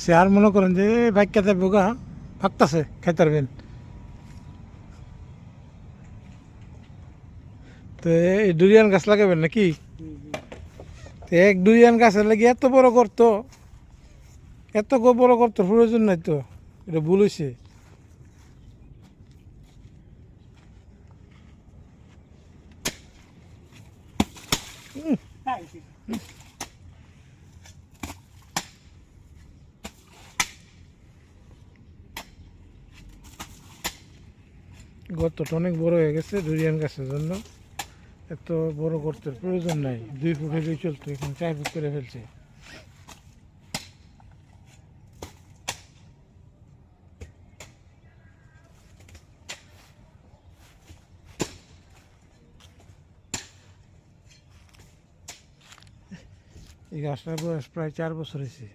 সে আর মনে করেন যে ভাগ্যাতে বোগা ফাঁকতাছে খাইতে পারবেন। তো এই ডুরিয়ান গাছ লাগাবেন নাকি? তো এক ডুরিয়ান গাছের লাগে এত বড় করতো, এত বড় করতো প্রয়োজন নাই তো, এটা ভুল হয়েছে। গর্তটা অনেক বড় হয়ে গেছে ডুরিয়ান গাছের জন্য, এত বড় গর্তের প্রয়োজন নাই। 2 ফুট হলেই চলতো, এখন 4 ফুট করে ফেলছে। এই গাছটার বয়স প্রায় 4 বছর হয়েছে।